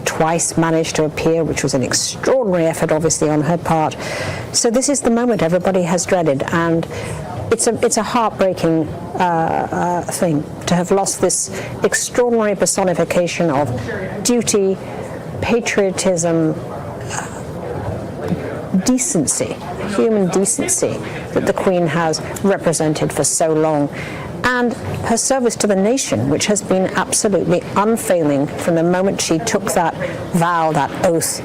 twice managed to appear, which was an extraordinary effort, obviously, on her part. So this is the moment everybody has dreaded, and it's a heartbreaking thing to have lost this extraordinary personification of duty, patriotism, decency, human decency that the Queen has represented for so long. And her service to the nation, which has been absolutely unfailing from the moment she took that vow, that oath,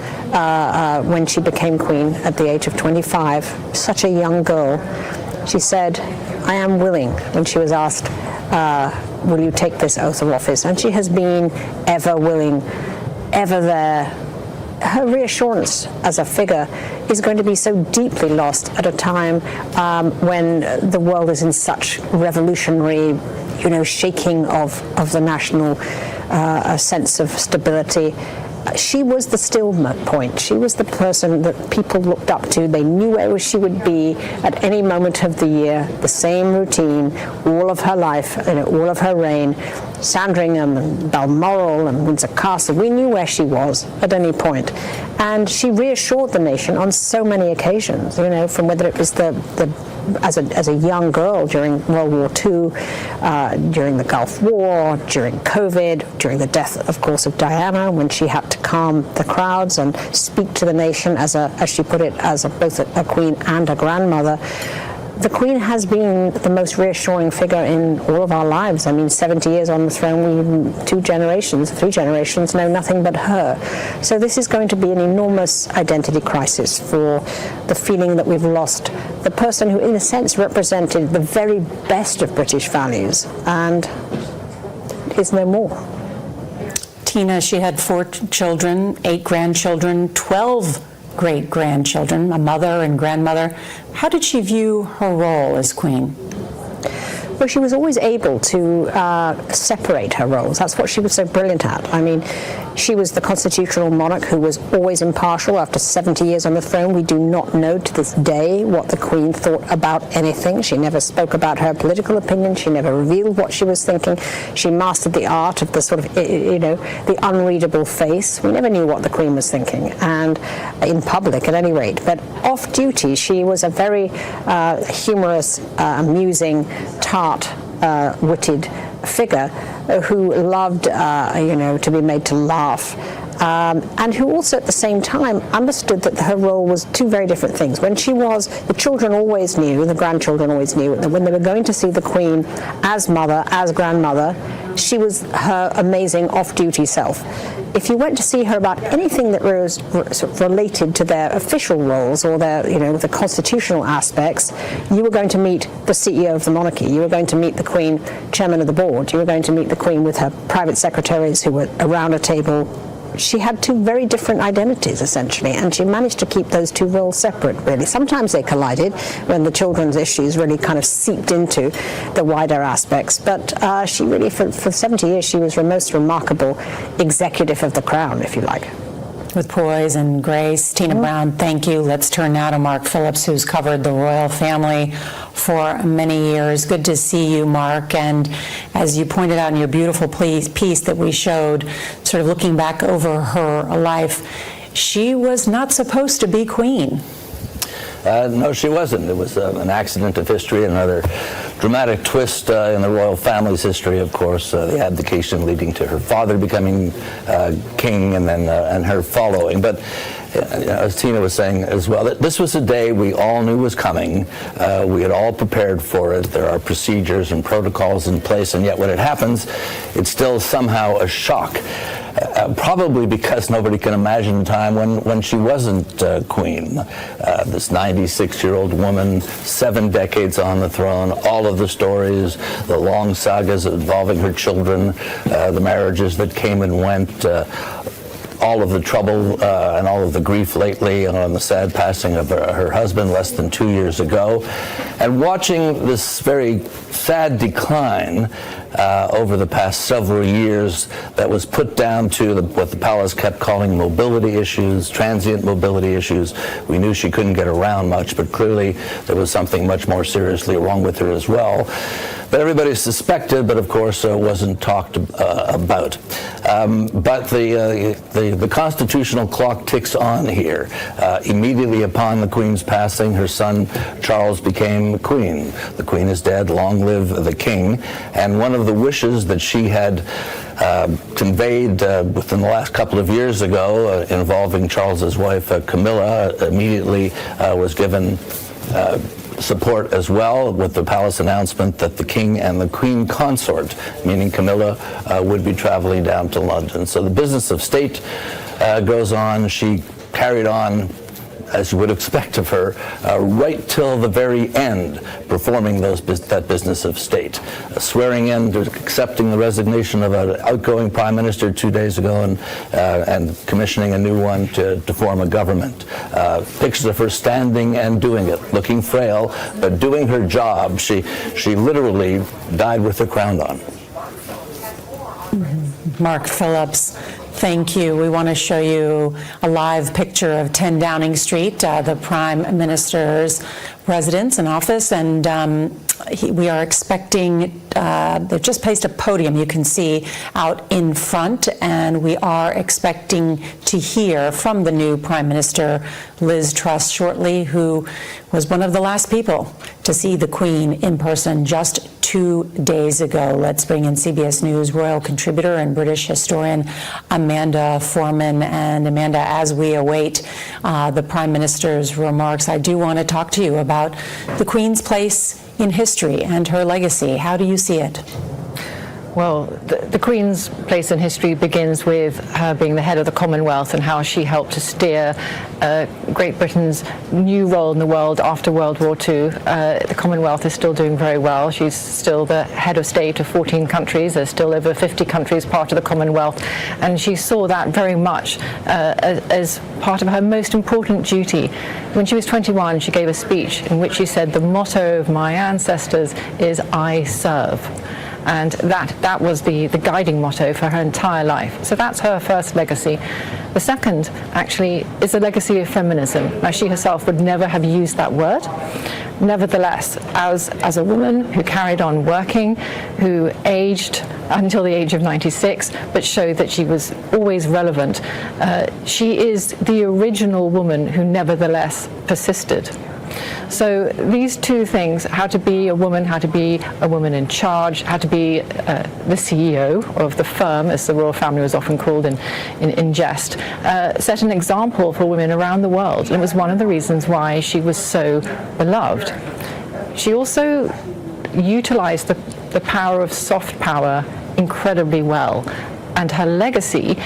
when she became Queen at the age of 25, such a young girl. She said, "I am willing," when she was asked, "Will you take this oath of office?" And she has been ever willing, ever there. Her reassurance as a figure is going to be so deeply lost at a time when the world is in such revolutionary, shaking of the national sense of stability. She was the still point. She was the person that people looked up to. They knew where she would be at any moment of the year, the same routine, all of her life, all of her reign. Sandringham and Balmoral and Windsor Castle, we knew where she was at any point. And she reassured the nation on so many occasions, from whether it was as a young girl during World War II, during the Gulf War, during COVID, during the death, of course, of Diana, when she had to calm the crowds and speak to the nation as she put it, as both a queen and a grandmother. The Queen has been the most reassuring figure in all of our lives. I mean, 70 years on the throne, 3 generations know nothing but her. So this is going to be an enormous identity crisis for the feeling that we've lost the person who, in a sense, represented the very best of British values and is no more. Tina, she had 4 children, 8 grandchildren, 12 great-grandchildren, a mother and grandmother. How did she view her role as Queen? Well, she was always able to separate her roles. That's what she was so brilliant at. I mean, she was the constitutional monarch who was always impartial. After 70 years on the throne, we do not know to this day what the Queen thought about anything. She never spoke about her political opinion. She never revealed what she was thinking. She mastered the art of the sort of, the unreadable face. We never knew what the Queen was thinking, and in public at any rate. But off duty, she was a very humorous, amusing, witted figure who loved, to be made to laugh, and who also at the same time understood that her role was 2 very different things. When she was, the children always knew, the grandchildren always knew, that when they were going to see the Queen as mother, as grandmother, she was her amazing off-duty self. If you went to see her about anything that was sort of related to their official roles or their, the constitutional aspects, you were going to meet the CEO of the monarchy. You were going to meet the Queen, chairman of the board. You were going to meet the Queen with her private secretaries who were around a table. She had 2 very different identities, essentially, and she managed to keep those 2 roles separate, really. Sometimes they collided when the children's issues really kind of seeped into the wider aspects, but she really, for 70 years, she was the most remarkable executive of the crown, if you like. With poise and grace. Tina Brown, thank you. Let's turn now to Mark Phillips, who's covered the royal family for many years. Good to see you, Mark. And as you pointed out in your beautiful piece that we showed, sort of looking back over her life, she was not supposed to be Queen. No, she wasn't. It was an accident of history, another dramatic twist in the royal family's history, of course, the abdication leading to her father becoming king and then and her following. But as Tina was saying as well, that this was a day we all knew was coming. We had all prepared for it. There are procedures and protocols in place, and yet when it happens, it's still somehow a shock. Probably because nobody can imagine a time when she wasn't Queen. This 96-year-old woman, 7 decades on the throne, all of the stories, the long sagas involving her children, the marriages that came and went, all of the trouble and all of the grief lately, and the sad passing of her husband less than 2 years ago. And watching this very sad decline, over the past several years that was put down to what the palace kept calling mobility issues, transient mobility issues. We knew she couldn't get around much, but clearly there was something much more seriously wrong with her as well. That everybody suspected, but of course wasn't talked about. But the constitutional clock ticks on here. Immediately upon the Queen's passing, her son Charles became Queen. The Queen is dead, long live the King. And one of the wishes that she had conveyed within the last couple of years ago, involving Charles's wife Camilla, immediately was given support as well, with the palace announcement that the King and the Queen consort, meaning Camilla, would be traveling down to London. So the business of state goes on. She carried on, as you would expect of her, right till the very end, performing that business of state. Swearing in, accepting the resignation of an outgoing prime minister 2 days ago, and commissioning a new one to form a government. Pictures of her standing and doing it, looking frail, but doing her job. She literally died with her crown on. Mark Phillips, thank you. We want to show you a live picture of 10 Downing Street, the Prime Minister's residence and office, and we are expecting, they've just placed a podium you can see out in front, and we are expecting to hear from the new Prime Minister, Liz Truss, shortly, who was one of the last people to see the Queen in person just 2 days ago. Let's bring in CBS News royal contributor and British historian Amanda Foreman. And Amanda, as we await the Prime Minister's remarks, I do want to talk to you about the Queen's place in history and her legacy. How do you see it? Well, the Queen's place in history begins with her being the head of the Commonwealth and how she helped to steer Great Britain's new role in the world after World War II. The Commonwealth is still doing very well. She's still the head of state of 14 countries. There's still over 50 countries part of the Commonwealth. And she saw that very much as part of her most important duty. When she was 21, she gave a speech in which she said, "The motto of my ancestors is I serve." And that was the guiding motto for her entire life. So that's her first legacy. The second, actually, is a legacy of feminism. Now, she herself would never have used that word. Nevertheless, as a woman who carried on working, who aged until the age of 96, but showed that she was always relevant, she is the original woman who nevertheless persisted. So these two things, how to be a woman in charge, how to be the CEO of the firm, as the royal family was often called in jest, set an example for women around the world. And it was one of the reasons why she was so beloved. She also utilized the power of soft power incredibly well. And her legacy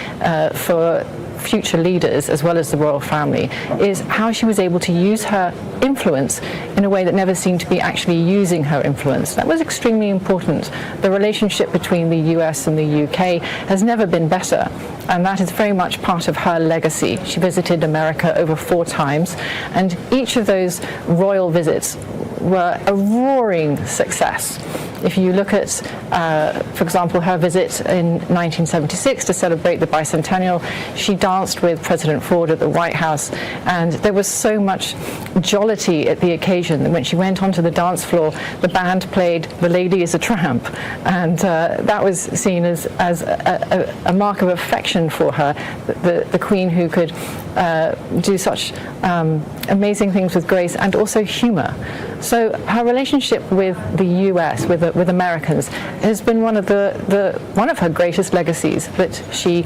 for future leaders, as well as the royal family, is how she was able to use her influence in a way that never seemed to be actually using her influence. That was extremely important. The relationship between the US and the UK has never been better, and that is very much part of her legacy. She visited America over 4 times, and each of those royal visits were a roaring success. If you look at, for example, her visit in 1976 to celebrate the bicentennial, she danced with President Ford at the White House, and there was so much jollity at the occasion that when she went onto the dance floor, the band played "The Lady is a Tramp," and that was seen as a mark of affection for her, the Queen who could do such amazing things with grace and also humor. So her relationship with the US, with Americans, has been one of her greatest legacies that she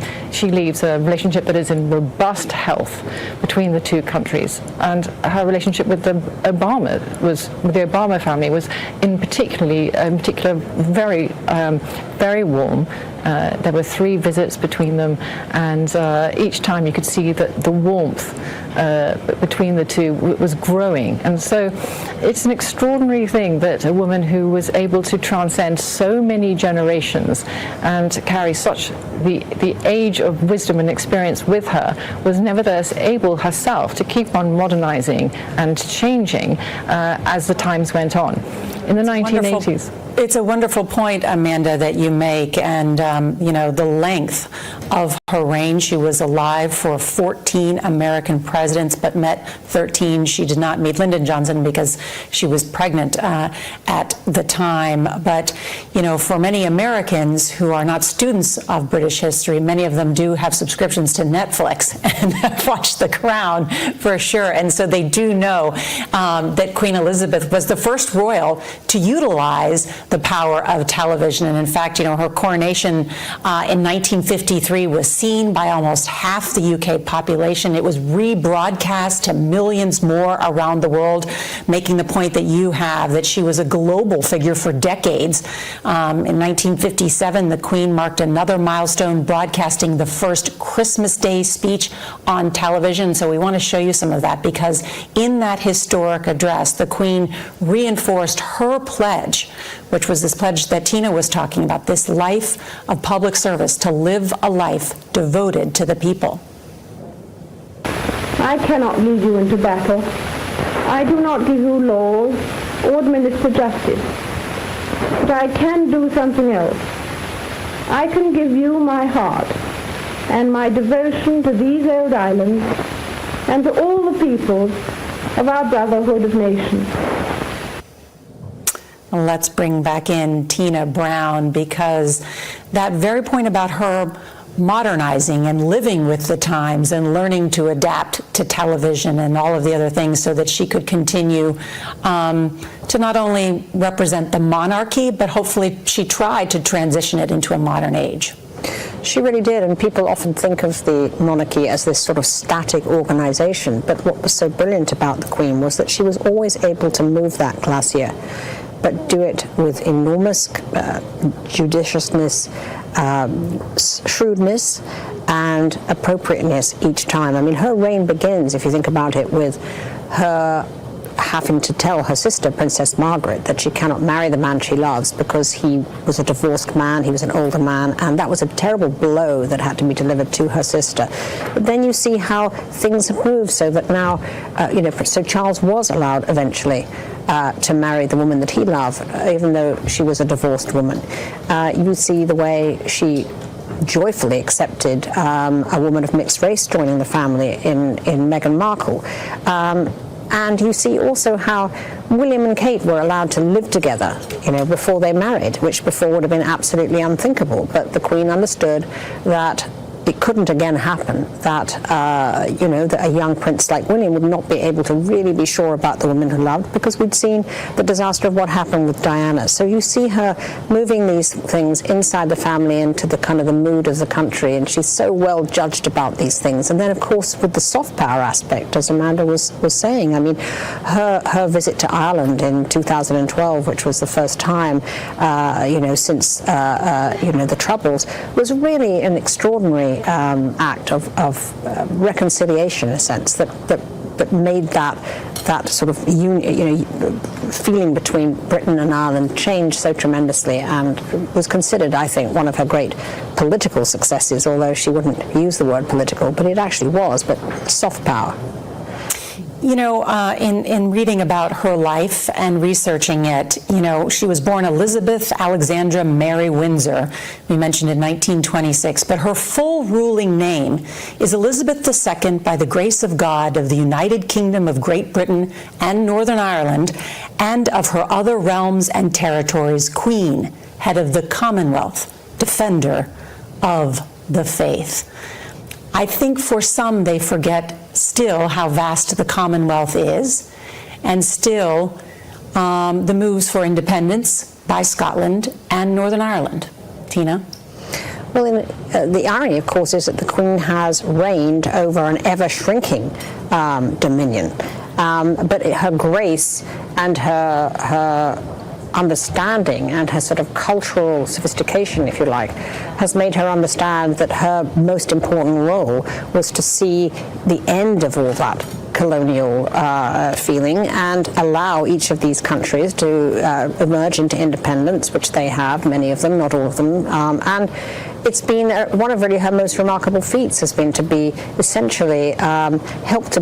leaves, a relationship that is in robust health between the two countries. And her relationship with the Obama family was in particular very, very warm. There were 3 visits between them, and each time you could see that the warmth between the two was growing. And so it's an extraordinary thing that a woman who was able to transcend so many generations and carry such the age of wisdom and experience with her was nevertheless able herself to keep on modernizing and changing as the times went on. In the 1980s. It's a wonderful point, Amanda, that you make, and the length of her reign. She was alive for 14 American presidents, but met 13. She did not meet Lyndon Johnson because she was pregnant at the time. But, for many Americans who are not students of British history, many of them do have subscriptions to Netflix and have watched The Crown for sure. And so they do know that Queen Elizabeth was the first royal to utilize the power of television. And in fact, her coronation in 1953 was seen by almost half the UK population. It was rebroadcast to millions more around the world, making the point that you have, that she was a global figure for decades. In 1957, the Queen marked another milestone, broadcasting the first Christmas Day speech on television. So we want to show you some of that, because in that historic address, the Queen reinforced her pledge, which was this pledge that Tina was talking about, this life of public service, to live a life devoted to the people. I cannot lead you into battle. I do not give you laws or administer justice. But I can do something else. I can give you my heart and my devotion to these old islands and to all the peoples of our brotherhood of nations. Let's bring back in Tina Brown, because that very point about her modernizing and living with the times and learning to adapt to television and all of the other things so that she could continue to not only represent the monarchy, but hopefully she tried to transition it into a modern age. She really did, and people often think of the monarchy as this sort of static organization, but what was so brilliant about the Queen was that she was always able to move that glacier, but do it with enormous judiciousness, shrewdness, and appropriateness each time. I mean, her reign begins, if you think about it, with her having to tell her sister, Princess Margaret, that she cannot marry the man she loves because he was a divorced man, he was an older man, and that was a terrible blow that had to be delivered to her sister. But then you see how things have moved so that now, so Charles was allowed eventually to marry the woman that he loved, even though she was a divorced woman. You see the way she joyfully accepted a woman of mixed race joining the family in Meghan Markle. And you see also how William and Kate were allowed to live together, before they married, which before would have been absolutely unthinkable. But the Queen understood that it couldn't again happen, that, that a young prince like William would not be able to really be sure about the woman who loved, because we'd seen the disaster of what happened with Diana. So you see her moving these things inside the family into the kind of the mood of the country, and she's so well judged about these things. And then, of course, with the soft power aspect, as Amanda was saying, I mean, her visit to Ireland in 2012, which was the first time, since, the Troubles, was really an extraordinary act of reconciliation, in a sense, that made that sort of feeling between Britain and Ireland change so tremendously, and was considered, I think, one of her great political successes, although she wouldn't use the word political, but it actually was, but soft power. In reading about her life and researching it, she was born Elizabeth Alexandra Mary Windsor. We mentioned in 1926, but her full ruling name is Elizabeth II by the grace of God of the United Kingdom of Great Britain and Northern Ireland, and of her other realms and territories, Queen, head of the Commonwealth, defender of the faith. I think for some they forget still how vast the Commonwealth is, and still the moves for independence by Scotland and Northern Ireland. Tina? Well, the irony, of course, is that the Queen has reigned over an ever-shrinking dominion, but her grace and her understanding and her sort of cultural sophistication, if you like, has made her understand that her most important role was to see the end of all that colonial feeling and allow each of these countries to emerge into independence, which they have, many of them, not all of them. And it's been one of really her most remarkable feats has been to be essentially help to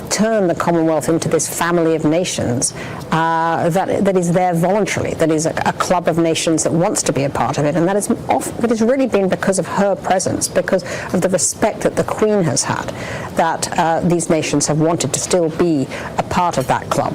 turn the Commonwealth into this family of nations that is there voluntarily, that is a club of nations that wants to be a part of it, and that has really been because of her presence, because of the respect that the Queen has had, that these nations have wanted to still be a part of that club.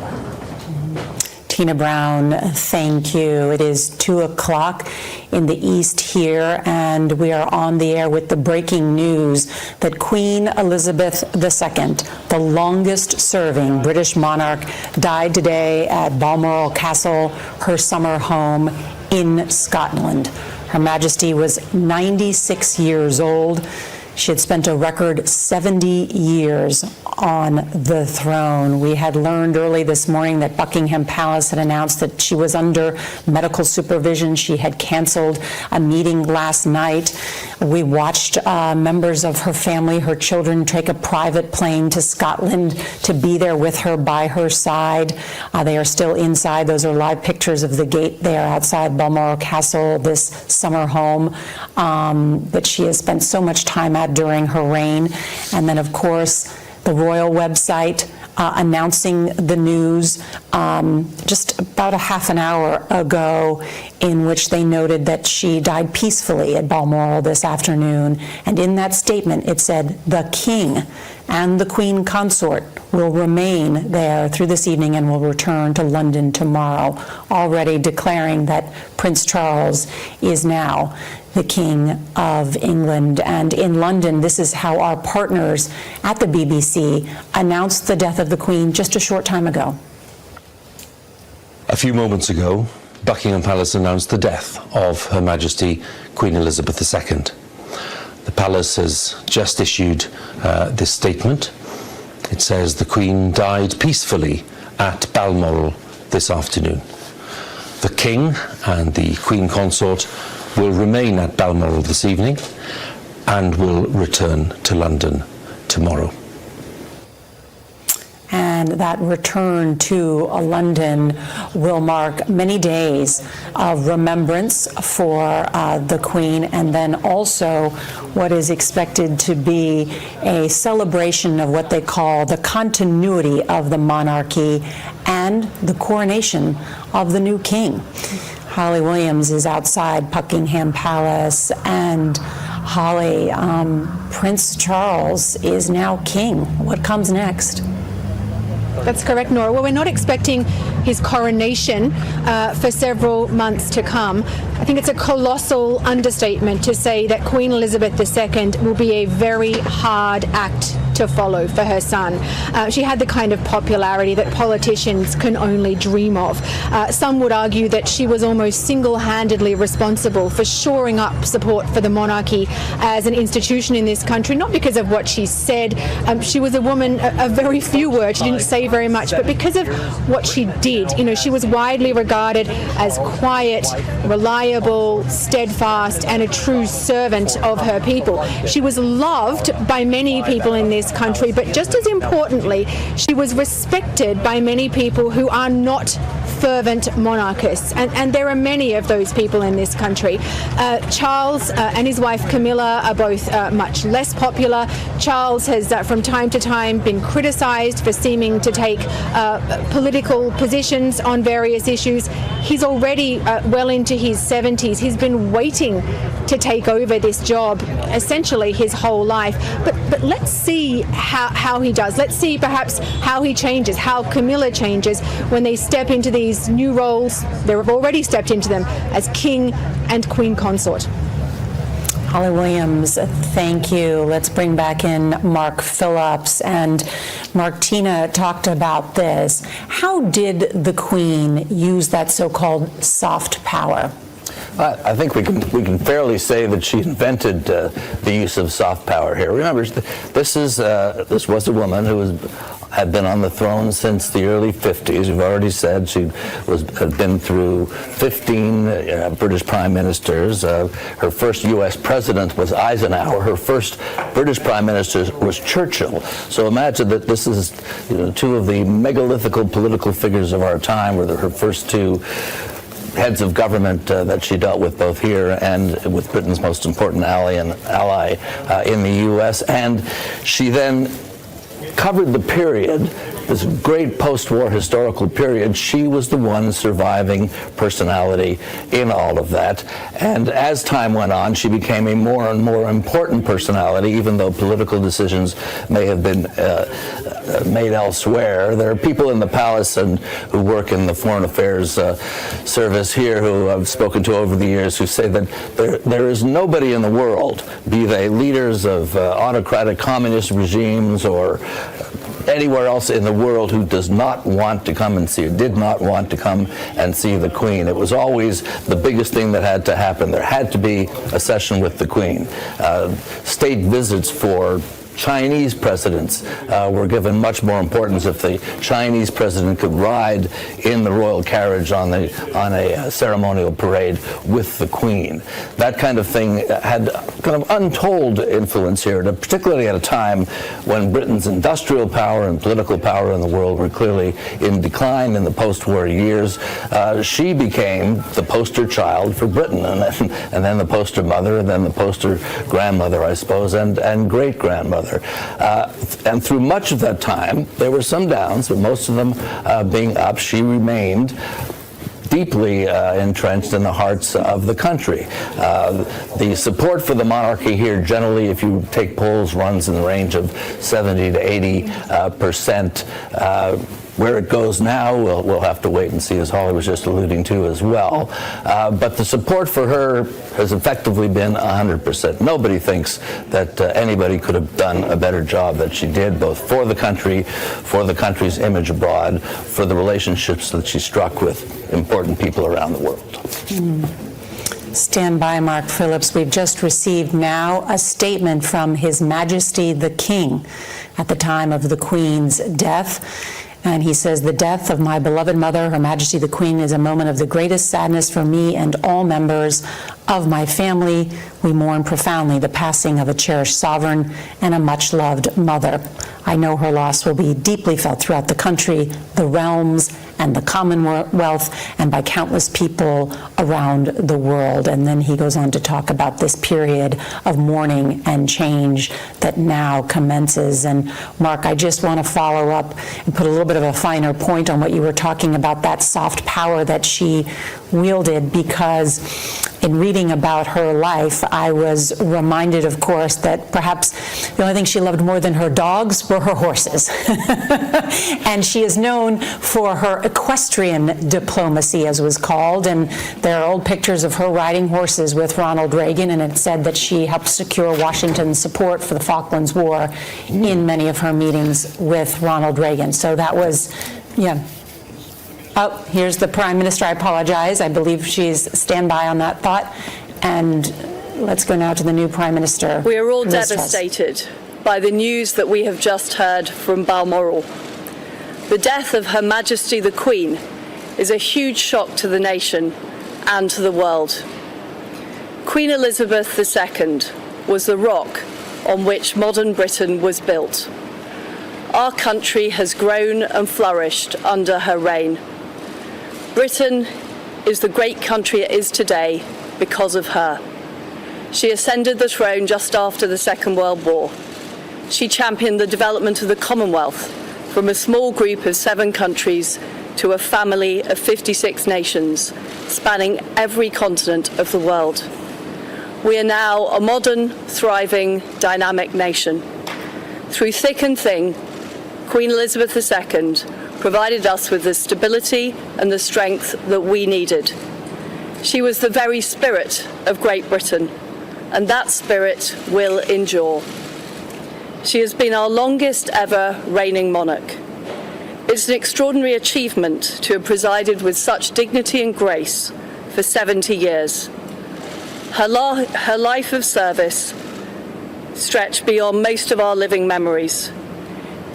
Tina Brown, thank you. It is 2:00 in the East here, and we are on the air with the breaking news that Queen Elizabeth II, the longest-serving British monarch, died today at Balmoral Castle, her summer home in Scotland. Her Majesty was 96 years old. She had spent a record 70 years on the throne. We had learned early this morning that Buckingham Palace had announced that she was under medical supervision. She had canceled a meeting last night. We watched members of her family, her children, take a private plane to Scotland to be there with her by her side. They are still inside. Those are live pictures of the gate there outside Balmoral Castle, this summer home that she has spent so much time at during her reign. And then, of course, the royal website announcing the news just about a half an hour ago, in which they noted that she died peacefully at Balmoral this afternoon. And in that statement, it said, "The King and the Queen Consort will remain there through this evening and will return to London tomorrow," already declaring that Prince Charles is now the King of England. And in London, this is how our partners at the BBC announced the death of the Queen just a short time ago. A few moments ago, Buckingham Palace announced the death of Her Majesty Queen Elizabeth II. The Palace has just issued this statement. It says the Queen died peacefully at Balmoral this afternoon. The King and the Queen Consort will remain at Balmoral this evening and will return to London tomorrow. And that return to London will mark many days of remembrance for the Queen, and then also what is expected to be a celebration of what they call the continuity of the monarchy and the coronation of the new king. Holly Williams is outside Buckingham Palace, and Holly, Prince Charles is now king. What comes next? That's correct, Nora. Well, we're not expecting his coronation for several months to come. I think it's a colossal understatement to say that Queen Elizabeth II will be a very hard act to follow for her son. She had the kind of popularity that politicians can only dream of. Some would argue that she was almost single-handedly responsible for shoring up support for the monarchy as an institution in this country, not because of what she said. She was a woman of very few words. She didn't say very much, but because of what she did. You know, she was widely regarded as quiet, reliable, steadfast, and a true servant of her people. She was loved by many people in this country, but just as importantly, she was respected by many people who are not fervent monarchists, and there are many of those people in this country. Charles and his wife Camilla are both much less popular. Charles has from time to time been criticised for seeming to take political positions on various issues. He's already well into his 70s. He's been waiting to take over this job essentially his whole life. But let's see how he does. Let's see perhaps how he changes, how Camilla changes when they step into these new roles. They've already stepped into them as King and Queen Consort. Holly Williams, thank you. Let's bring back in Mark Phillips. And Martina talked about this. How did the Queen use that so-called soft power? I think we can fairly say that she invented the use of soft power here. Remember, this was a woman who had been on the throne since the early 50s. We've already said she had been through 15 British prime ministers. Her first U.S. president was Eisenhower. Her first British prime minister was Churchill. So imagine that this is two of the megalithical political figures of our time, were her first two heads of government that she dealt with both here and with Britain's most important ally in the U.S. And she then covered the period, this great post-war historical period. She was the one surviving personality in all of that. And as time went on, she became a more and more important personality, even though political decisions may have been made elsewhere. There are people in the palace and who work in the foreign affairs service here who I've spoken to over the years who say that there is nobody in the world, be they leaders of autocratic communist regimes or anywhere else in the world, who does not want to come and see, or did not want to come and see the Queen. It was always the biggest thing that had to happen. There had to be a session with the Queen. State visits for Chinese presidents were given much more importance. If the Chinese president could ride in the royal carriage on a ceremonial parade with the Queen, that kind of thing had kind of untold influence here, particularly at a time when Britain's industrial power and political power in the world were clearly in decline in the post-war years. She became the poster child for Britain, and then the poster mother, and then the poster grandmother, I suppose, and great-grandmother. And through much of that time, there were some downs, but most of them being up, she remained deeply entrenched in the hearts of the country. The support for the monarchy here, generally, if you take polls, runs in the range of 70 to 80%. Where it goes now, we'll have to wait and see, as Holly was just alluding to as well. But the support for her has effectively been 100%. Nobody thinks that anybody could have done a better job that she did, both for the country, for the country's image abroad, for the relationships that she struck with important people around the world. Stand by, Mark Phillips. We've just received now a statement from His Majesty the King at the time of the Queen's death. And he says, "The death of my beloved mother, Her Majesty the Queen, is a moment of the greatest sadness for me and all members of my family. We mourn profoundly the passing of a cherished sovereign and a much-loved mother. I know her loss will be deeply felt throughout the country, the realms, and the Commonwealth, and by countless people around the world." And then he goes on to talk about this period of mourning and change that now commences. And Mark, I just want to follow up and put a little bit of a finer point on what you were talking about, that soft power that she wielded, because in reading about her life, I was reminded, of course, that perhaps the only thing she loved more than her dogs were her horses. And she is known for her equestrian diplomacy, as it was called, and there are old pictures of her riding horses with Ronald Reagan, and it said that she helped secure Washington's support for the Falklands War in many of her meetings with Ronald Reagan. So that was, yeah. Oh, here's the Prime Minister. I apologize. I believe she's standby on that thought. And let's go now to the new Prime Minister. We are all devastated by the news that we have just heard from Balmoral. The death of Her Majesty the Queen is a huge shock to the nation and to the world. Queen Elizabeth II was the rock on which modern Britain was built. Our country has grown and flourished under her reign. Britain is the great country it is today because of her. She ascended the throne just after the Second World War. She championed the development of the Commonwealth from a small group of 7 countries to a family of 56 nations, spanning every continent of the world. We are now a modern, thriving, dynamic nation. Through thick and thin, Queen Elizabeth II provided us with the stability and the strength that we needed. She was the very spirit of Great Britain, and that spirit will endure. She has been our longest ever reigning monarch. It's an extraordinary achievement to have presided with such dignity and grace for 70 years. Her life of service stretched beyond most of our living memories.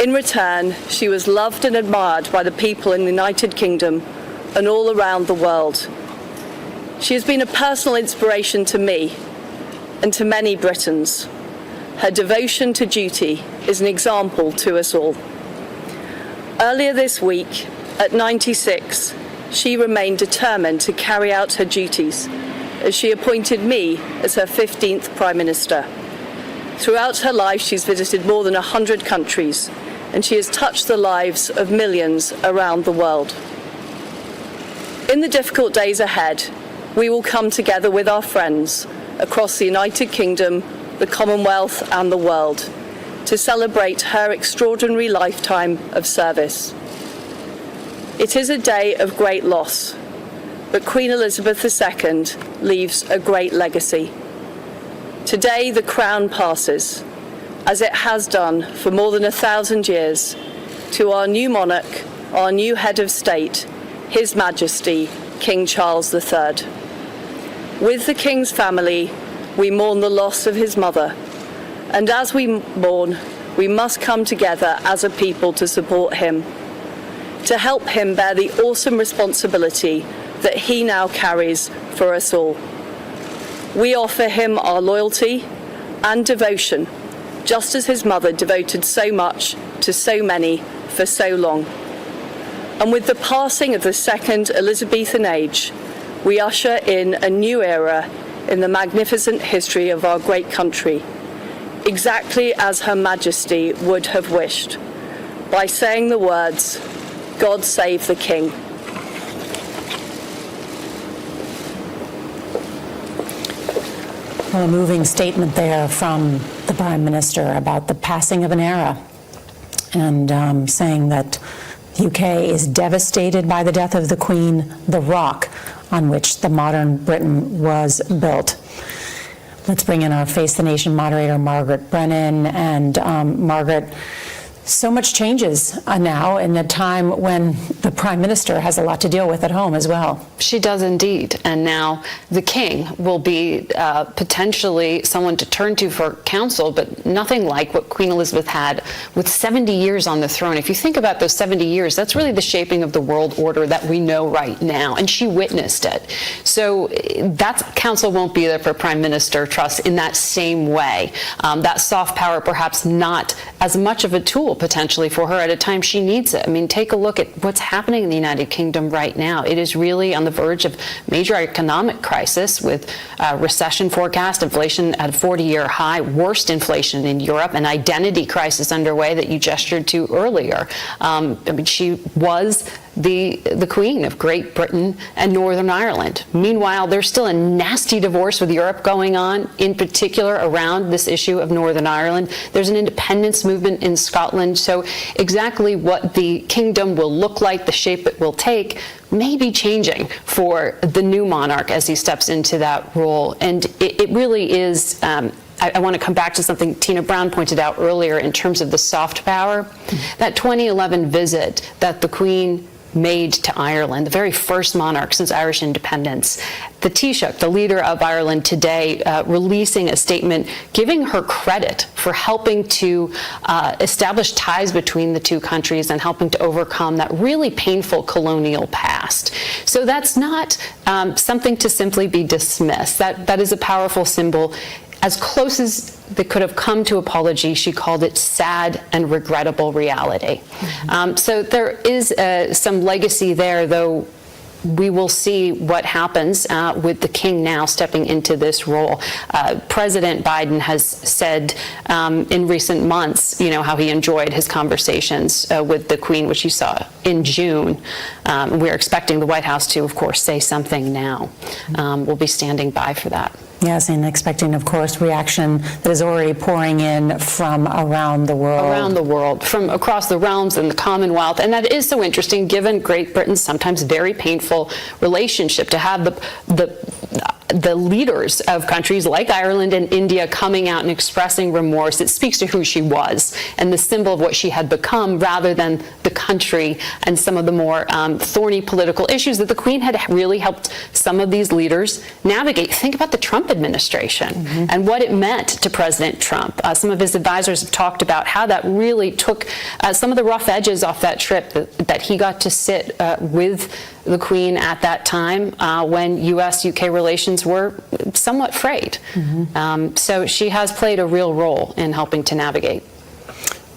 In return, she was loved and admired by the people in the United Kingdom and all around the world. She has been a personal inspiration to me and to many Britons. Her devotion to duty is an example to us all. Earlier this week, at 96, she remained determined to carry out her duties as she appointed me as her 15th Prime Minister. Throughout her life, she's visited more than 100 countries, and she has touched the lives of millions around the world. In the difficult days ahead, we will come together with our friends across the United Kingdom, the Commonwealth and the world to celebrate her extraordinary lifetime of service. It is a day of great loss, but Queen Elizabeth II leaves a great legacy. Today the crown passes, as it has done for more than 1,000 years, to our new monarch, our new head of state, His Majesty King Charles III. With the King's family, we mourn the loss of his mother, and as we mourn, we must come together as a people to support him, to help him bear the awesome responsibility that he now carries for us all. We offer him our loyalty and devotion, just as his mother devoted so much to so many for so long. And with the passing of the second Elizabethan age, we usher in a new era in the magnificent history of our great country, exactly as Her Majesty would have wished, by saying the words, "God save the King." Well, a moving statement there from the Prime Minister about the passing of an era, and saying that the UK is devastated by the death of the Queen, the rock on which the modern Britain was built. Let's bring in our Face the Nation moderator, Margaret Brennan. And Margaret, so much changes now in a time when the Prime Minister has a lot to deal with at home as well. She does indeed. And now the King will be potentially someone to turn to for counsel, but nothing like what Queen Elizabeth had with 70 years on the throne. If you think about those 70 years, that's really the shaping of the world order that we know right now. And she witnessed it. So that counsel won't be there for Prime Minister Truss in that same way. That soft power perhaps not as much of a tool potentially for her at a time she needs it. I mean, take a look at what's happening in the United Kingdom right now. It is really on the verge of major economic crisis with recession forecast, inflation at a 40-year high, worst inflation in Europe, an identity crisis underway that you gestured to earlier. I mean, she was the Queen of Great Britain and Northern Ireland. Meanwhile, there's still a nasty divorce with Europe going on, in particular around this issue of Northern Ireland. There's an independence movement in Scotland. So exactly what the kingdom will look like, the shape it will take, may be changing for the new monarch as he steps into that role. And it really is... I want to come back to something Tina Brown pointed out earlier in terms of the soft power. That 2011 visit that the Queen made to Ireland, the very first monarch since Irish independence. The Taoiseach, the leader of Ireland today, releasing a statement giving her credit for helping to establish ties between the two countries and helping to overcome that really painful colonial past. So that's not something to simply be dismissed. That is a powerful symbol. As close as they could have come to apology, she called it sad and regrettable reality. So there is some legacy there, though we will see what happens with the King now stepping into this role. President Biden has said in recent months, you know, how he enjoyed his conversations with the Queen, which you saw in June. We're expecting the White House to, of course, say something now. We'll be standing by for that. Yes, and expecting, of course, reaction that is already pouring in from around the world. Around the world, from across the realms and the Commonwealth. And that is so interesting, given Great Britain's sometimes very painful relationship, to have the the leaders of countries like Ireland and India coming out and expressing remorse. It speaks to who she was and the symbol of what she had become, rather than the country and some of the more thorny political issues that the Queen had really helped some of these leaders navigate. Think about the Trump administration and what it meant to President Trump. Some of his advisors have talked about how that really took some of the rough edges off that trip, that he got to sit with the Queen at that time when U.S.-UK relations were somewhat frayed. So she has played a real role in helping to navigate.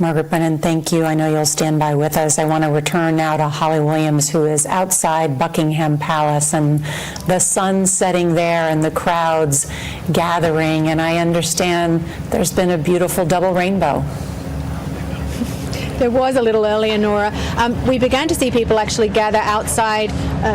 Margaret Brennan, thank you. I know you'll stand by with us. I want to return now to Holly Williams, who is outside Buckingham Palace, and the sun setting there and the crowds gathering. And I understand there's been a beautiful double rainbow. There was a little earlier, Nora. We began to see people actually gather outside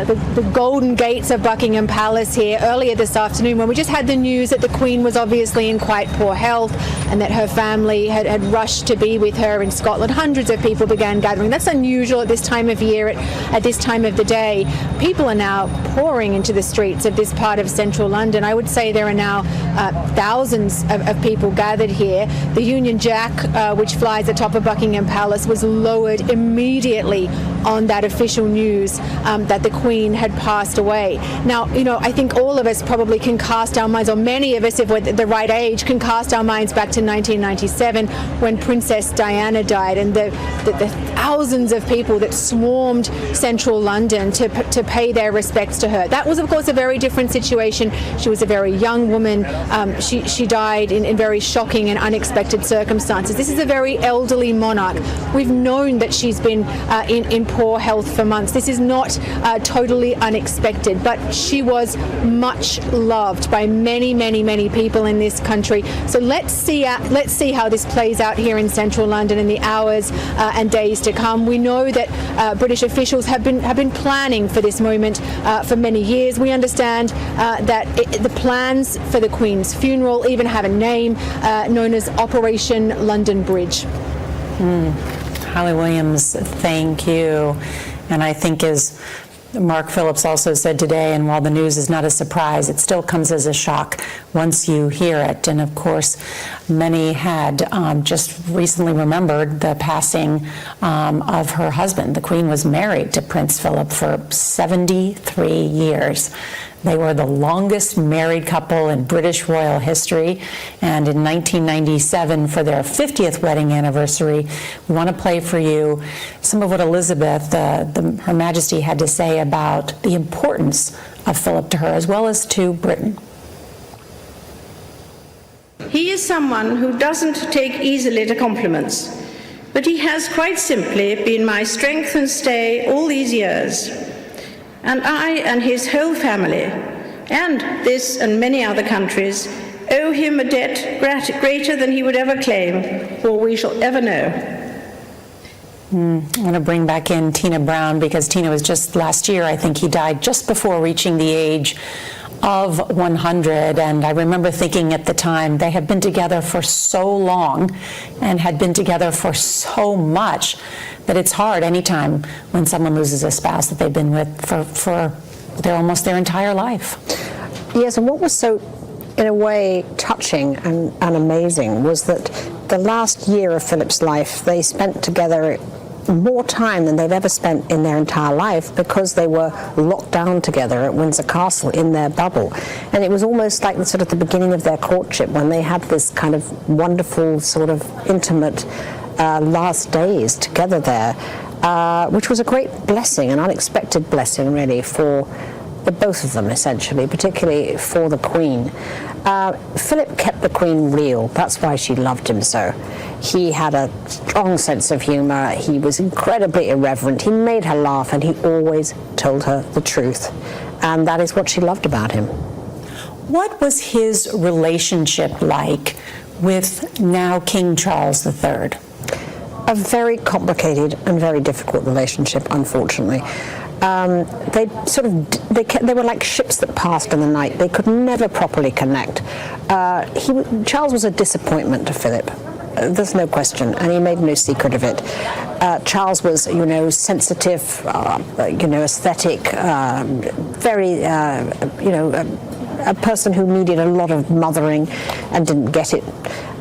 the golden gates of Buckingham Palace here earlier this afternoon, when we just had the news that the Queen was obviously in quite poor health and that her family had rushed to be with her in Scotland. Hundreds of people began gathering. That's unusual at this time of year, at this time of the day. People are now pouring into the streets of this part of central London. I would say there are now thousands of people gathered here. The Union Jack, which flies atop of Buckingham Palace, was lowered immediately on that official news that the Queen had passed away. Now, I think all of us probably can cast our minds, or many of us, if we're the right age, can cast our minds back to 1997 when Princess Diana died, and the thousands of people that swarmed central London to pay their respects to her. That was, of course, a very different situation. She was a very young woman. She died in very shocking and unexpected circumstances. This is a very elderly monarch. We've known that she's been in poor health for months. This is not totally unexpected, but she was much loved by many, many, many people in this country. So let's see how this plays out here in central London in the hours and days to come. We know that British officials have been planning for this moment for many years. We understand that the plans for the Queen's funeral even have a name known as Operation London Bridge. Holly Williams, thank you. And I think, as Mark Phillips also said today, and while the news is not a surprise, it still comes as a shock once you hear it. And of course, many had just recently remembered the passing of her husband. The Queen was married to Prince Philip for 73 years. They were the longest married couple in British royal history, and in 1997, for their 50th wedding anniversary, we want to play for you some of what Elizabeth, Her Majesty, had to say about the importance of Philip to her, as well as to Britain. He is someone who doesn't take easily to compliments, but he has quite simply been my strength and stay all these years. And I and his whole family, and this and many other countries, owe him a debt greater than he would ever claim, or we shall ever know. I want to bring back in Tina Brown, because Tina was just last year, I think he died just before reaching the age of 100, and I remember thinking at the time, they had been together for so long and had been together for so much that it's hard anytime when someone loses a spouse that they've been with for almost their entire life. Yes, and what was so, in a way, touching and amazing was that the last year of Philip's life, they spent together more time than they've ever spent in their entire life, because they were locked down together at Windsor Castle in their bubble. And it was almost like the beginning of their courtship, when they had this kind of wonderful, sort of intimate last days together there, which was a great blessing, an unexpected blessing really for the both of them, essentially, particularly for the Queen. Philip kept the Queen real. That's why she loved him so. He had a strong sense of humour. He was incredibly irreverent. He made her laugh, and he always told her the truth. And that is what she loved about him. What was his relationship like with now King Charles III? A very complicated and very difficult relationship, unfortunately. They were like ships that passed in the night. They could never properly connect. Charles was a disappointment to Philip. There's no question, and he made no secret of it. Charles was, sensitive, aesthetic, very, a person who needed a lot of mothering and didn't get it.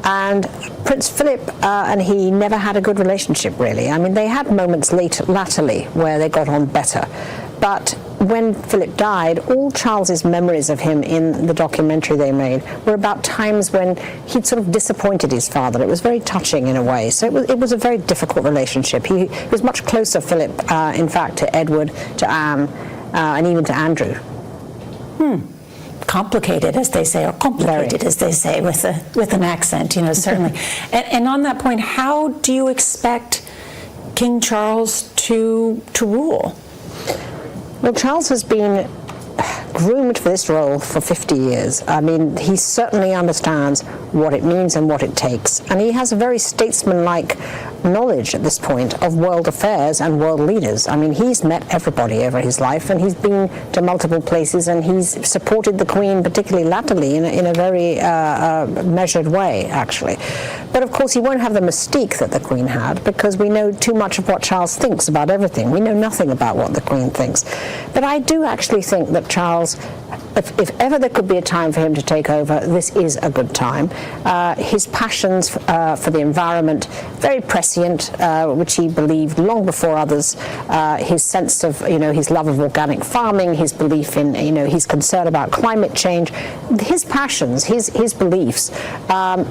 And Prince Philip and he never had a good relationship, really. I mean, they had moments latterly where they got on better. But when Philip died, all Charles's memories of him in the documentary they made were about times when he'd sort of disappointed his father. It was very touching in a way. So it was a very difficult relationship. He was much closer, Philip, in fact, to Edward, to Anne, and even to Andrew. Complicated, as they say, or complicated, Very. as they say, with an accent, certainly. and on that point, how do you expect King Charles to rule? Well, Charles has been groomed for this role for 50 years. I mean, he certainly understands what it means and what it takes. And he has a very statesman-like knowledge at this point of world affairs and world leaders. I mean, he's met everybody over his life, and he's been to multiple places, and he's supported the Queen, particularly latterly, in a very measured way, actually. But of course, he won't have the mystique that the Queen had, because we know too much of what Charles thinks about everything. We know nothing about what the Queen thinks. But I do actually think that Charles, if ever there could be a time for him to take over, this is a good time. His passions for the environment, very prescient, which he believed long before others. His sense of, his love of organic farming, his belief in, his concern about climate change, his passions, his beliefs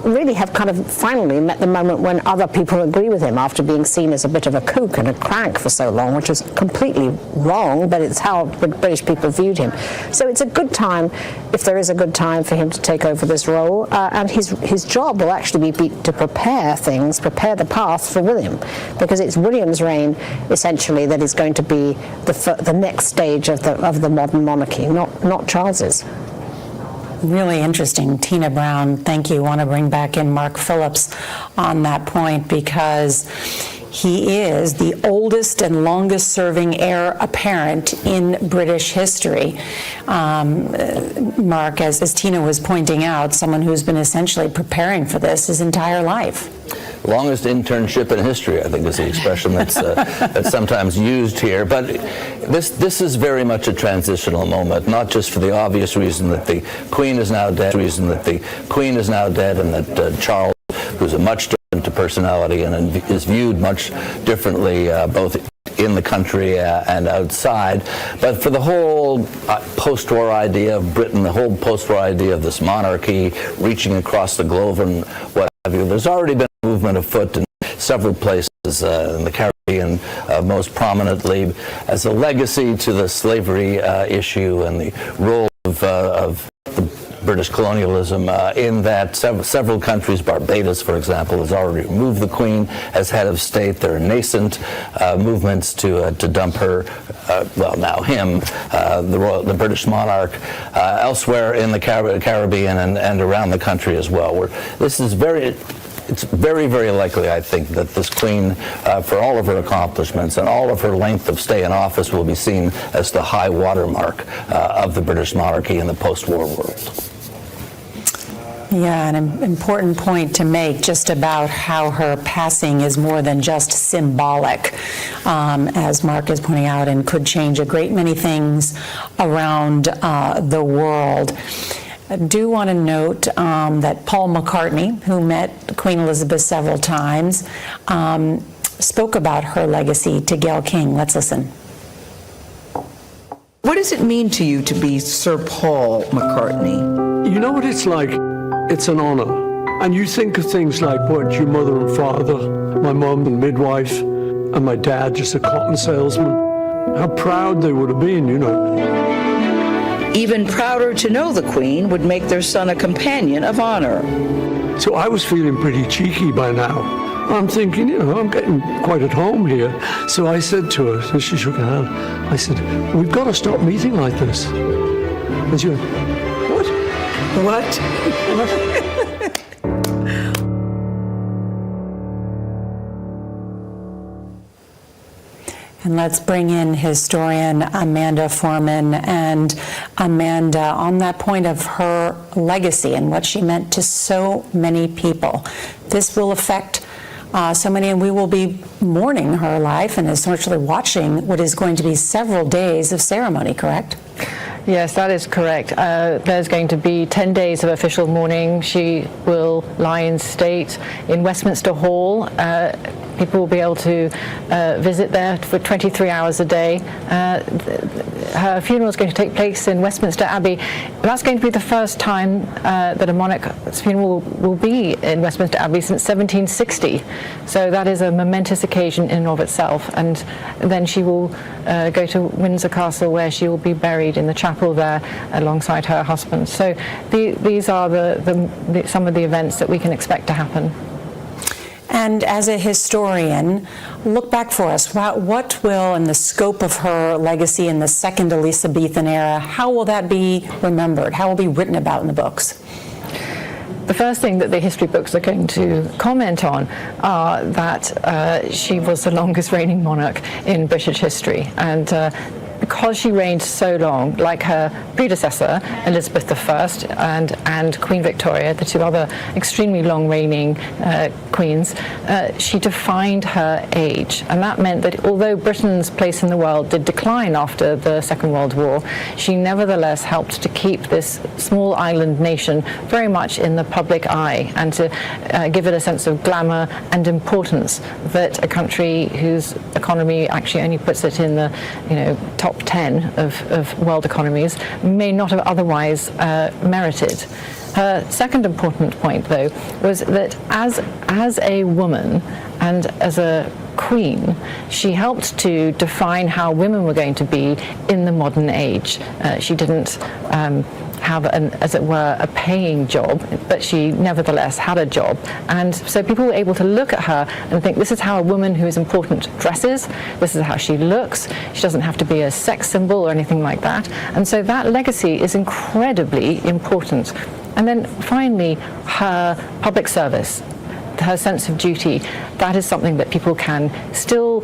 really have kind of finally met the moment when other people agree with him after being seen as a bit of a kook and a crank for so long, which is completely wrong, but it's how British people viewed him. So it's a good time, if there is a good time, for him to take over this role, and his job will actually be to prepare the path for William, because it's William's reign essentially that is going to be the next stage of the modern monarchy, not Charles's. Really interesting. Tina Brown, thank you. I want to bring back in Mark Phillips on that point, because he is the oldest and longest-serving heir apparent in British history. Mark, as Tina was pointing out, someone who's been essentially preparing for this his entire life. Longest internship in history, I think, is the expression that's sometimes used here. But this is very much a transitional moment, not just for the obvious reason that the Queen is now dead, and that Charles, who's a much different personality and is viewed much differently both in the country and outside, but for the whole post-war idea of Britain, the whole post-war idea of this monarchy reaching across the globe and what have you, there's already been a movement afoot in several places in the Caribbean, most prominently as a legacy to the slavery issue and the role of the British colonialism in that several countries, Barbados, for example, has already removed the Queen as head of state. There are nascent movements to dump her, now him, the British monarch, elsewhere in the Caribbean and around the country as well. It's very, very likely, I think, that this Queen, for all of her accomplishments and all of her length of stay in office, will be seen as the high watermark of the British monarchy in the post-war world. Yeah, an important point to make just about how her passing is more than just symbolic, as Mark is pointing out, and could change a great many things around the world. I do want to note that Paul McCartney, who met Queen Elizabeth several times, spoke about her legacy to Gayle King. Let's listen. What does it mean to you to be Sir Paul McCartney? You know what it's like? It's an honor. And you think of things like what your mother and father, my mum and midwife, and my dad, just a cotton salesman, how proud they would have been, Even prouder to know the Queen would make their son a companion of honor. So I was feeling pretty cheeky by now. I'm thinking, I'm getting quite at home here. So I said to her, as she shook her hand, I said, we've got to stop meeting like this. And she went, What? And let's bring in historian Amanda Foreman. And Amanda, on that point of her legacy and what she meant to so many people, this will affect so many, and we will be mourning her life and essentially watching what is going to be several days of ceremony, correct? Yes, that is correct. There's going to be 10 days of official mourning. She will lie in state in Westminster Hall. People will be able to visit there for 23 hours a day. Her funeral is going to take place in Westminster Abbey. That's going to be the first time that a monarch's funeral will be in Westminster Abbey since 1760. So that is a momentous occasion in and of itself. And then she will go to Windsor Castle, where she will be buried in the chapel there alongside her husband. So these are some of the events that we can expect to happen. And as a historian, look back for us. What will, in the scope of her legacy in the second Elizabethan era, how will that be remembered? How will it be written about in the books? The first thing that the history books are going to comment on are that she was the longest reigning monarch in British history. And because she reigned so long, like her predecessor, Elizabeth I and Queen Victoria, the two other extremely long reigning queens, she defined her age. And that meant that although Britain's place in the world did decline after the Second World War, she nevertheless helped to keep this small island nation very much in the public eye and to give it a sense of glamour and importance that a country whose economy actually only puts it in the top 10 of world economies may not have otherwise merited. Her second important point, though, was that as a woman and as a queen, she helped to define how women were going to be in the modern age. She didn't have, as it were, a paying job, but she nevertheless had a job. And so people were able to look at her and think, this is how a woman who is important dresses, this is how she looks, she doesn't have to be a sex symbol or anything like that. And so that legacy is incredibly important. And then finally, her public service, her sense of duty, that is something that people can still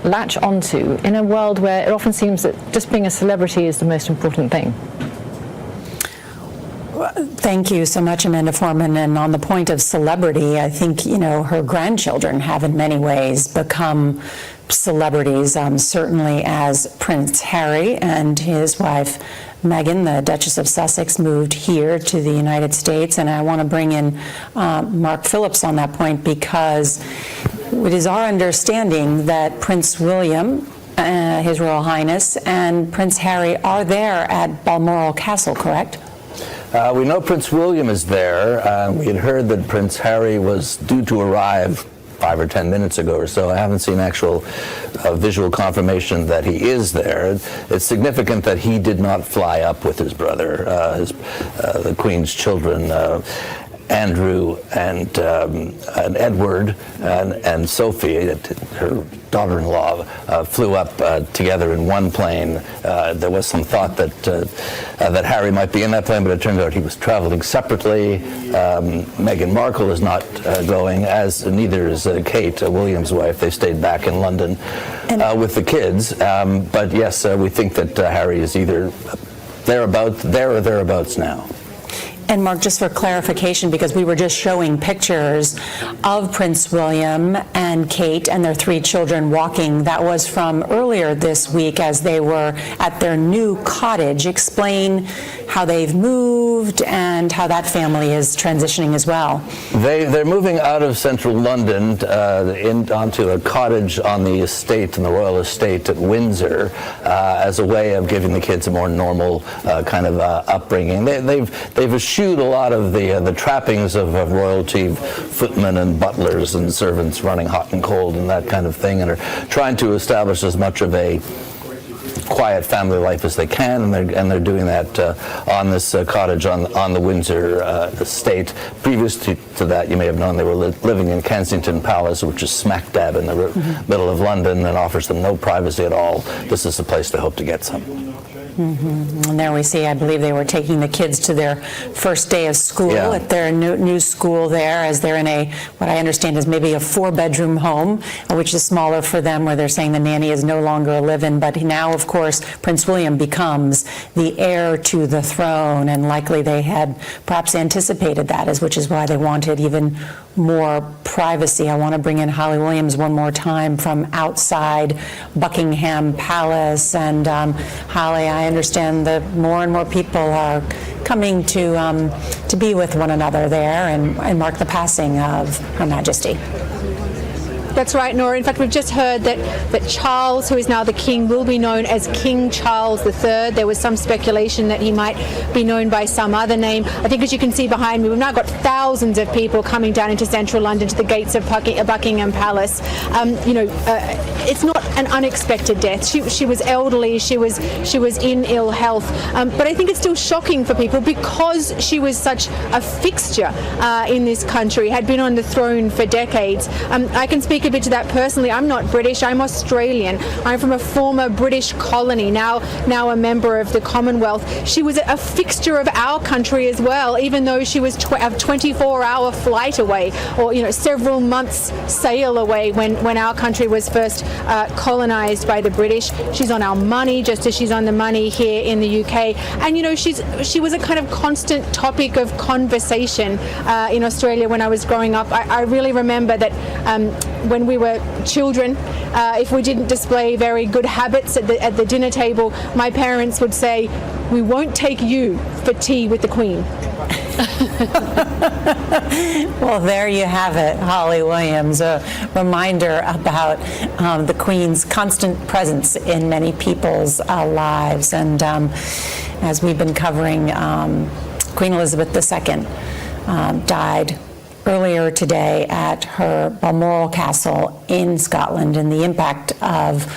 latch onto in a world where it often seems that just being a celebrity is the most important thing. Thank you so much, Amanda Foreman. And on the point of celebrity, I think, her grandchildren have in many ways become celebrities, certainly as Prince Harry and his wife Meghan, the Duchess of Sussex, moved here to the United States. And I want to bring in Mark Phillips on that point, because it is our understanding that Prince William, His Royal Highness, and Prince Harry are there at Balmoral Castle, correct? We know Prince William is there. We had heard that Prince Harry was due to arrive 5 or 10 minutes ago or so. I haven't seen actual visual confirmation that he is there. It's significant that he did not fly up with his brother, the Queen's children, Andrew and Edward and Sophie, her daughter-in-law, flew up together in one plane. There was some thought that Harry might be in that plane, but it turned out he was traveling separately. Meghan Markle is not going, as neither is Kate, William's wife. They stayed back in London with the kids. But yes, we think that Harry is either there or thereabouts now. And Mark, just for clarification, because we were just showing pictures of Prince William and Kate and their 3 children walking. That was from earlier this week as they were at their new cottage. Explain how they've moved and how that family is transitioning as well. They're moving out of central London onto a cottage on the estate, on the royal estate at Windsor, as a way of giving the kids a more normal kind of upbringing. They've eschewed a lot of the trappings of royalty, footmen and butlers and servants running hot and cold and that kind of thing, and are trying to establish as much of a quiet family life as they can, and they're doing that on this cottage on the Windsor estate. Previous to that, you may have known they were living in Kensington Palace, which is smack dab in the middle of London and offers them no privacy at all. This is the place they hope to get some. And there we see, I believe they were taking the kids to their first day of school at their new school there, as they're in what I understand is maybe a 4-bedroom home, which is smaller for them, where they're saying the nanny is no longer a live-in. But now, of course, Prince William becomes the heir to the throne, and likely they had perhaps anticipated that, which is why they wanted even more privacy. I want to bring in Holly Williams one more time from outside Buckingham Palace. And Holly, I understand that more and more people are coming to be with one another there and mark the passing of Her Majesty. That's right, Nora. In fact, we've just heard that Charles, who is now the King, will be known as King Charles III. There was some speculation that he might be known by some other name. I think, as you can see behind me, we've now got thousands of people coming down into central London to the gates of Buckingham Palace. It's not an unexpected death. She was elderly. She was in ill health. But I think it's still shocking for people because she was such a fixture in this country, had been on the throne for decades. I can speak a bit to that personally. I'm not British, I'm Australian. I'm from a former British colony, now a member of the Commonwealth. She was a fixture of our country as well, even though she was a 24-hour flight away, or several months sail away when our country was first colonized by the British. She's on our money, just as she's on the money here in the UK. And she was a kind of constant topic of conversation in Australia when I was growing up. I really remember that when we were children, if we didn't display very good habits at the dinner table, my parents would say, "We won't take you for tea with the Queen." Well, there you have it, Holly Williams, a reminder about the Queen's constant presence in many people's lives. And as we've been covering, Queen Elizabeth II died earlier today at her Balmoral Castle in Scotland, and the impact of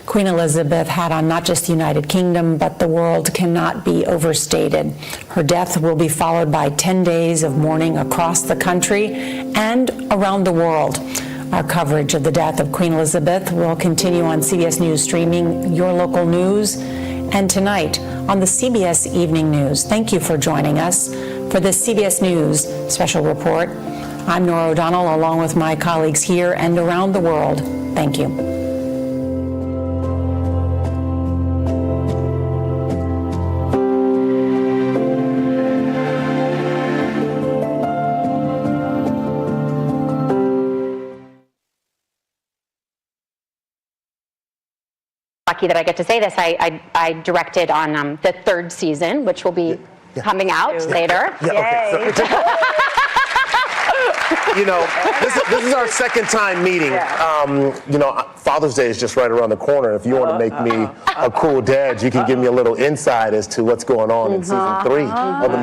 Queen Elizabeth had on not just the United Kingdom, but the world cannot be overstated. Her death will be followed by 10 days of mourning across the country and around the world. Our coverage of the death of Queen Elizabeth will continue on CBS News Streaming, Your Local News, and tonight on the CBS Evening News. Thank you for joining us for this CBS News special report. I'm Nora O'Donnell, along with my colleagues here and around the world. Thank you. Lucky that I get to say this. I directed on the third season, which will be coming out later. Okay, this is our second time meeting. Father's Day is just right around the corner. If you want to make me a cool dad, you can give me a little insight as to what's going on in season 3 of the